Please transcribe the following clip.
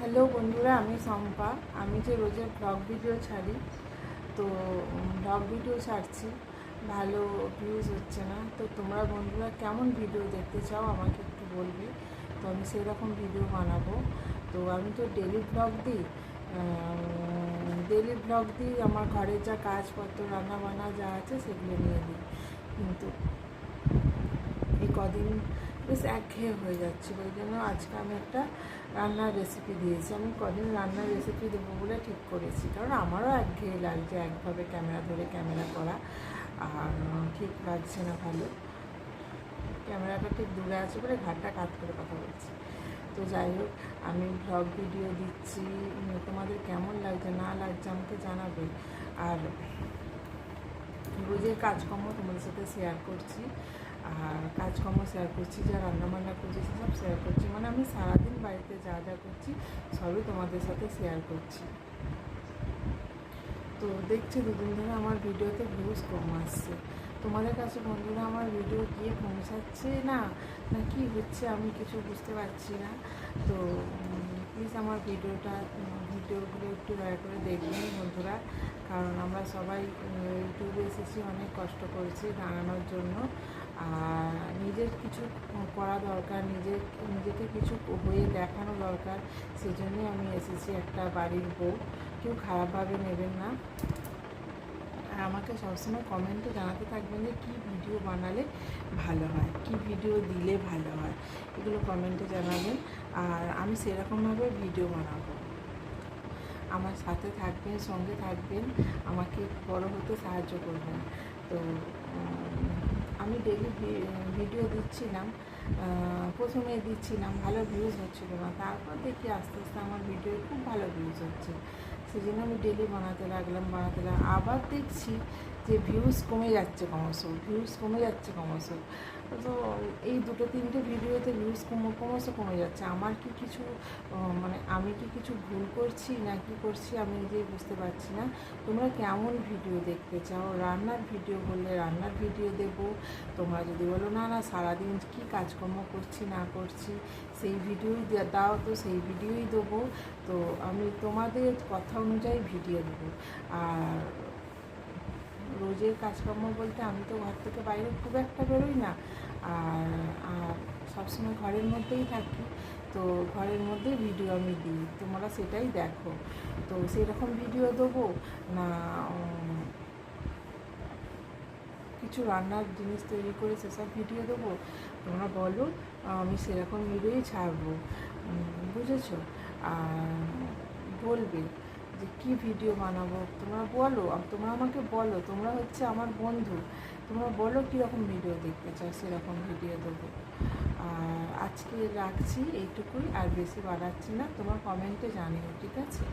Hello বন্ধুরা, আমি শম্পা। আমি যে রোজের ব্লগ ভিডিও ছাড়ি, তো ব্লগ ভিডিও ছাড়ছি, ভালো ভিউজ হচ্ছে না। তো তোমরা বন্ধুরা কেমন ভিডিও দেখতে চাও আমাকে একটু বলবে, তো আমি সেরকম ভিডিও বানাবো। তো আমি তো ডেলি ব্লগ দিই আমার ঘরের যা কাজপত্র, রান্নাবান্না যা আছে সেগুলো নিয়ে দিই। কিন্তু এই কদিন বেশ একঘেয়ে হয়ে যাচ্ছিল, ওই জন্য আজকে আমি একটা রান্নার রেসিপি দিয়েছি। আমি কদিন রান্নার রেসিপি দেবো বলে ঠিক করেছি, কারণ আমারও একঘেয়ে লাগছে একভাবে ক্যামেরা ধরে ক্যামেরা করা, আর ঠিক লাগছে না ভালো। ক্যামেরাটা ঠিক দূরে আছে বলে ঘাটটা কাট করে কথা বলছি। তো যাই হোক, আমি ব্লগ ভিডিও দিচ্ছি, তোমাদের কেমন লাগছে না লাগছে আমাকে জানাবে। আর রোজের কাজকর্ম তোমাদের সাথে শেয়ার করছি, আর কাজকর্ম শেয়ার করছি, যা রান্নাবান্না করছি সেসব শেয়ার করছি। মানে আমি সারাদিন বাড়িতে যা যা করছি সবই তোমাদের সাথে শেয়ার করছি। তো দেখছি দুদিন ধরে আমার ভিডিওতে ভিউজ কম আসছে। তোমাদের কাছে বন্ধুরা আমার ভিডিও গিয়ে পৌঁছাচ্ছে না, না কি হচ্ছে আমি কিছু বুঝতে পারছি না। তো প্লিজ আমার ভিডিওগুলো একটু দয়া করে দেখবেন বন্ধুরা, কারণ আমরা সবাই ইউটিউবে এসেছি, অনেক কষ্ট করেছি জানানোর জন্য। আর নিজের কিছু করা দরকার, নিজেকে কিছু হয়ে দেখানো দরকার, সেজন্যই আমি এসেছি একটা বাড়ির বউ। কেউ খারাপভাবে নেবেন না। আর আমাকে সবসময় কমেন্টে জানাতে থাকবেন যে কী ভিডিও বানালে ভালো হয়, কী ভিডিও দিলে ভালো হয়, এগুলো কমেন্টে জানাবেন। আর আমি সেরকমভাবে ভিডিও বানাবো। আমার সাথে থাকবেন, সঙ্গে থাকবেন, আমাকে বড় হতে সাহায্য করবেন। তো আমি ডেলি ভিডিও দিচ্ছিলাম, প্রথমে দিচ্ছিলাম, ভালো ভিউজ হচ্ছিল না। তারপর দেখি আস্তে আস্তে আমার ভিডিও খুব ভালো ভিউজ হচ্ছে, সেই জন্য আমি ডেলি বানাতে লাগলাম। আবার দেখছি যে ভিউজ কমে যাচ্ছে ক্রমশ। তো এই দুটো তিনটে ভিডিওতে ভিউজ ক্রমশ কমে যাচ্ছে। আমার কি কিছু মানে আমি কি কিছু ভুল করছি না কি করছি আমি নিজেই বুঝতে পারছি না। তোমরা কেমন ভিডিও দেখতে চাও? রান্নার ভিডিও বললে রান্নার ভিডিও দেব। তোমরা যদি বলো না না সারাদিন কী কাজকর্ম করছি না করছি সেই ভিডিওই দাও, তো সেই ভিডিওই দেবো। তো আমি তোমাদের কথা অনুযায়ী ভিডিও দেবো। আর রোজের কাজকর্ম বলতে আমি তো ঘর থেকে বাইরে খুব একটা বেরোই না, আর সবসময় ঘরের মধ্যেই থাকি। তো ঘরের মধ্যেই ভিডিও আমি দিই, তোমরা সেটাই দেখো। তো সেরকম ভিডিও দেবো না কিছু রান্নার জিনিস তৈরি করে সেসব ভিডিও দেবো, তোমরা বলো, আমি সেরকম ভিডিওই ছাড়বো, বুঝেছো? আর বলবে যে কী ভিডিও বানাবো, তোমরা আমাকে বলো, তোমরা হচ্ছে আমার বন্ধু, তোমরা বলো কীরকম ভিডিও দেখতে চাও, সেরকম ভিডিও দেবো। আর আজকে রাখছি এইটুকুই, আর বেশি বাড়াচ্ছি না, তোমার কমেন্টে জানিও, ঠিক আছে?